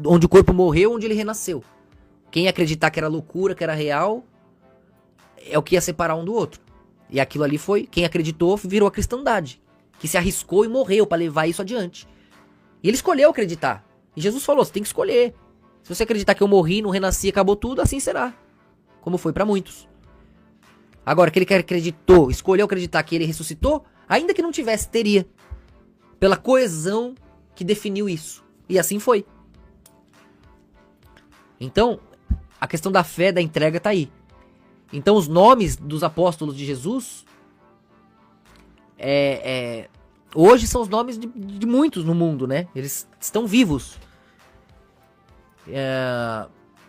onde o corpo morreu, onde ele renasceu. Quem ia acreditar que era loucura, que era real, é o que ia separar um do outro. E aquilo ali foi, quem acreditou virou a cristandade, que se arriscou e morreu para levar isso adiante. E ele escolheu acreditar. E Jesus falou, você tem que escolher. Se você acreditar que eu morri, não renasci, acabou tudo, assim será. Como foi para muitos. Agora, aquele que acreditou, escolheu acreditar que ele ressuscitou, ainda que não tivesse, teria. Pela coesão que definiu isso. E assim foi. Então, a questão da fé, da entrega tá aí. Então, os nomes dos apóstolos de Jesus hoje são os nomes de muitos no mundo, né? Eles estão vivos.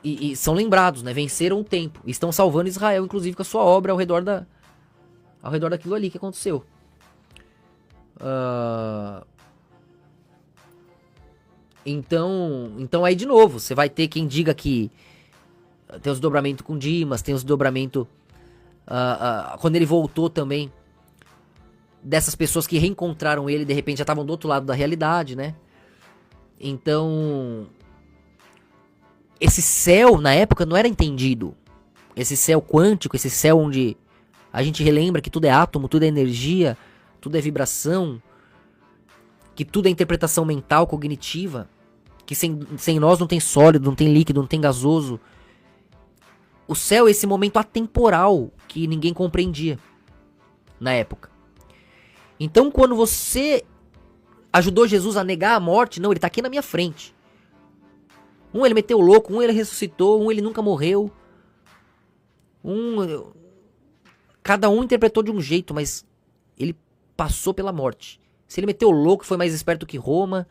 E são lembrados, né? Venceram o tempo. E estão salvando Israel, inclusive, com a sua obra ao redor daquilo ali que aconteceu. Então aí de novo, você vai ter quem diga que tem os desdobramentos com Dimas, tem os desdobramentos quando ele voltou também, dessas pessoas que reencontraram ele, de repente já estavam do outro lado da realidade, né? Então, esse céu na época não era entendido. Esse céu quântico, esse céu onde a gente relembra que tudo é átomo, tudo é energia, tudo é vibração, que tudo é interpretação mental, cognitiva, que sem nós não tem sólido, não tem líquido, não tem gasoso. O céu é esse momento atemporal que ninguém compreendia na época. Então, quando você ajudou Jesus a negar a morte, não, ele tá aqui na minha frente. Um ele meteu louco, um ele ressuscitou, um ele nunca morreu. Cada um interpretou de um jeito, mas ele passou pela morte. Se ele meteu louco, foi mais esperto que Roma,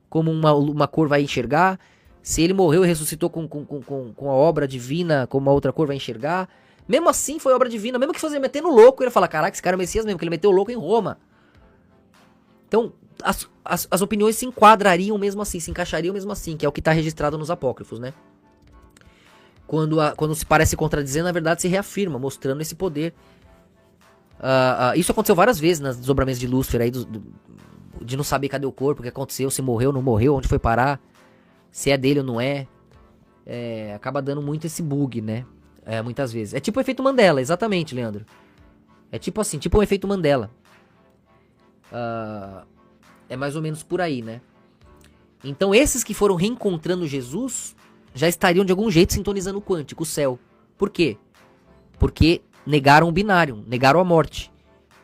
como uma cor vai enxergar. Se ele morreu e ressuscitou com a obra divina, como uma outra cor vai enxergar. Mesmo assim foi obra divina, mesmo que fosse metendo louco, ele ia falar, caraca, esse cara é o Messias mesmo, que ele meteu louco em Roma. Então, as opiniões se enquadrariam mesmo assim, se encaixariam mesmo assim, que é o que está registrado nos apócrifos, né? Quando se parece contradizer, na verdade se reafirma, mostrando esse poder. Isso aconteceu várias vezes nas desdobramentos de Lúcifer, aí, de não saber cadê o corpo, o que aconteceu, se morreu, não morreu, onde foi parar, se é dele ou não é. Acaba dando muito esse bug, né? Muitas vezes. É tipo o efeito Mandela, exatamente, Leandro. É tipo assim, tipo um efeito Mandela. É mais ou menos por aí, né? Então esses que foram reencontrando Jesus já estariam de algum jeito sintonizando o quântico, o céu. Por quê? Porque negaram o binário, negaram a morte.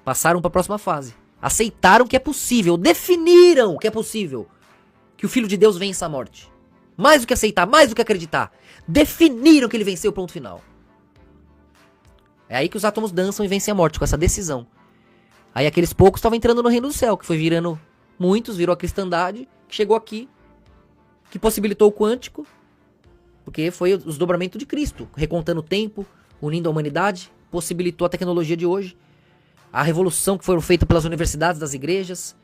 Passaram para a próxima fase. Aceitaram que é possível, definiram que é possível que o Filho de Deus vença a morte. Mais do que aceitar, mais do que acreditar. Definiram que ele venceu, ponto final. É aí que os átomos dançam e vencem a morte, com essa decisão. Aí aqueles poucos estavam entrando no reino do céu, que foi virando muitos, virou a cristandade, que chegou aqui, que possibilitou o quântico, porque foi o desdobramento de Cristo, recontando o tempo, unindo a humanidade, possibilitou a tecnologia de hoje, a revolução que foi feita pelas universidades das igrejas,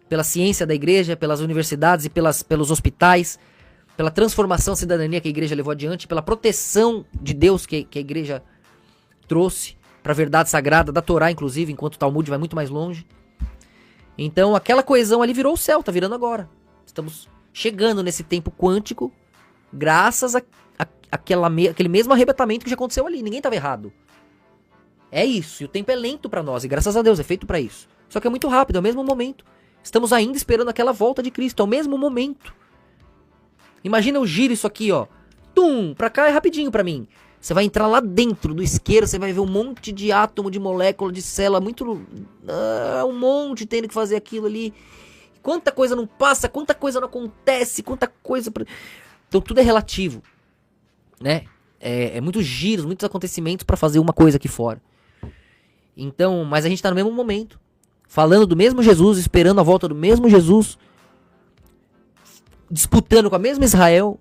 pela ciência da igreja, pelas universidades e pelos hospitais, pela transformação da cidadania que a igreja levou adiante, pela proteção de Deus que a igreja trouxe para a verdade sagrada, da Torá inclusive, enquanto o Talmud vai muito mais longe. Então aquela coesão ali virou o céu, tá virando agora. Estamos chegando nesse tempo quântico, graças àquele mesmo arrebatamento que já aconteceu ali, ninguém estava errado. É isso, e o tempo é lento para nós, e graças a Deus é feito para isso. Só que é muito rápido, é o mesmo momento. Estamos ainda esperando aquela volta de Cristo, é o mesmo momento. Imagina eu giro isso aqui, ó. Tum, pra cá é rapidinho pra mim. Você vai entrar lá dentro do isqueiro, você vai ver um monte de átomo, de molécula, de célula, um monte tendo que fazer aquilo ali. Quanta coisa não passa, quanta coisa não acontece, quanta coisa... Então tudo é relativo, né? Muitos giros, muitos acontecimentos pra fazer uma coisa aqui fora. Então, mas a gente tá no mesmo momento, falando do mesmo Jesus, esperando a volta do mesmo Jesus, disputando com a mesma Israel,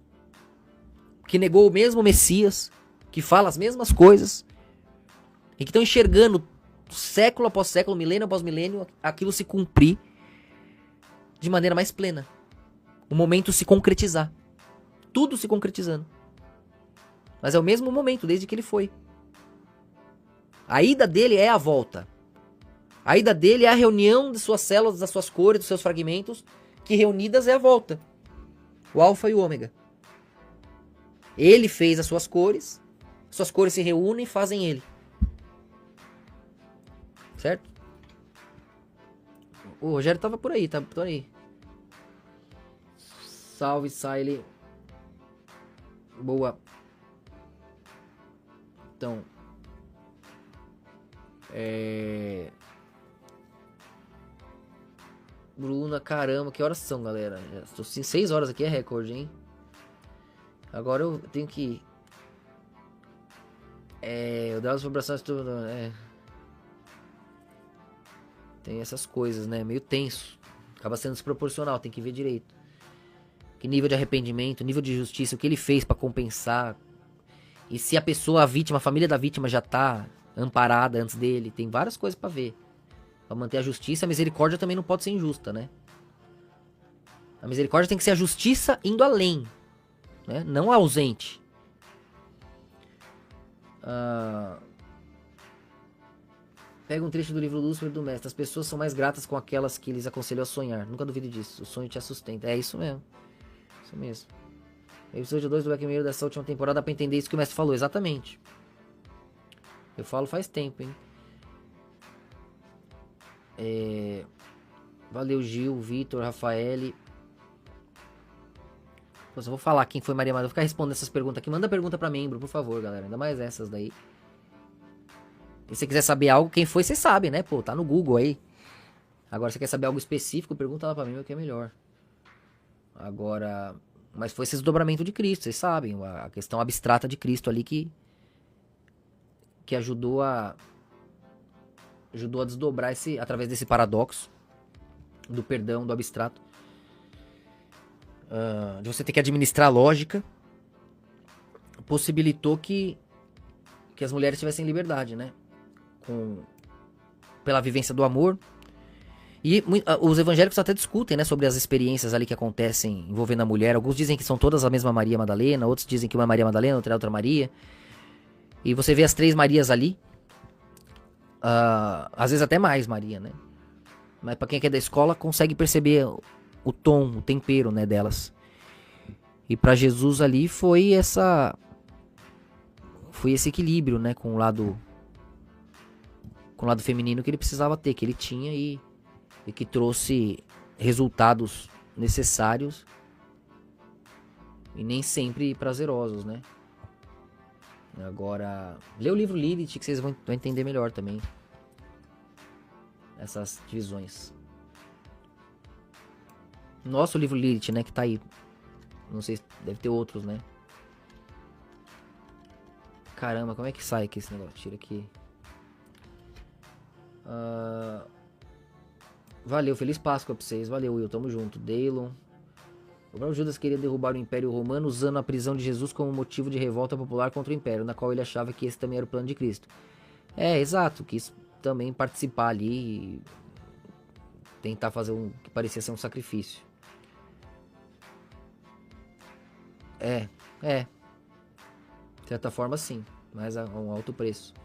que negou o mesmo Messias, que fala as mesmas coisas, e que estão enxergando século após século, milênio após milênio, aquilo se cumprir de maneira mais plena. O momento se concretizar. Tudo se concretizando. Mas é o mesmo momento, desde que ele foi. A ida dele é a volta. A ida dele é a reunião de suas células, das suas cores, dos seus fragmentos, que reunidas é a volta. O alfa e o ômega. Ele fez as suas cores se reúnem e fazem ele. Certo? O Rogério tava por aí, tá por aí. Salve, Siley. Boa. Então. Bruna, caramba, que horas são, galera? Já estou 6 horas aqui, é recorde, hein? Agora eu tenho que. O das vibrações tudo. Tem essas coisas, né? Meio tenso. Acaba sendo desproporcional, tem que ver direito. Que nível de arrependimento, nível de justiça, o que ele fez pra compensar. E se a pessoa, a vítima, a família da vítima já tá amparada antes dele. Tem várias coisas pra ver. Pra manter a justiça, a misericórdia também não pode ser injusta, né? A misericórdia tem que ser a justiça indo além, né? Não ausente. Pega um trecho do livro Lúcifer do Mestre. As pessoas são mais gratas com aquelas que lhes aconselhou a sonhar. Nunca duvide disso. O sonho te sustenta. É isso mesmo. Isso mesmo. Episódio 2 do Black Mirror dessa última temporada pra entender isso que o mestre falou. Exatamente. Eu falo faz tempo, hein? Valeu, Gil, Vitor, Rafael. Eu vou falar quem foi Maria Madalena. Vou ficar respondendo essas perguntas aqui. Manda pergunta pra membro, por favor, galera. Ainda mais essas daí. E se você quiser saber algo, quem foi, você sabe, né? Pô, tá no Google aí. Agora, se você quer saber algo específico, pergunta lá pra mim, que é melhor. Agora... Mas foi esse desdobramento de Cristo, vocês sabem. A questão abstrata de Cristo ali que ajudou a desdobrar através desse paradoxo do perdão, do abstrato. De você ter que administrar a lógica. Possibilitou que as mulheres tivessem liberdade, né? Pela vivência do amor. E os evangélicos até discutem, né, sobre as experiências ali que acontecem envolvendo a mulher. Alguns dizem que são todas a mesma Maria Madalena, outros dizem que uma é Maria Madalena, outra é outra Maria. E você vê as 3 Marias ali. Às vezes até mais Maria, né? Mas pra quem é da escola, consegue perceber o tom, o tempero, né, delas. E pra Jesus ali foi esse equilíbrio, né, com o lado feminino que ele precisava ter, que ele tinha e que trouxe resultados necessários e nem sempre prazerosos, né? Agora, lê o livro Lilith que vocês vão entender melhor também essas divisões. Nosso livro Lilith, né, que tá aí. Não sei, deve ter outros, né? Caramba, como é que sai aqui esse negócio? Tira aqui. Valeu, feliz Páscoa pra vocês. Valeu, Will, tamo junto. Deilon. O próprio Judas queria derrubar o Império Romano usando a prisão de Jesus como motivo de revolta popular contra o Império, na qual ele achava que esse também era o plano de Cristo. Exato, quis também participar ali e tentar fazer que parecia ser um sacrifício. De certa forma sim, mas a um alto preço.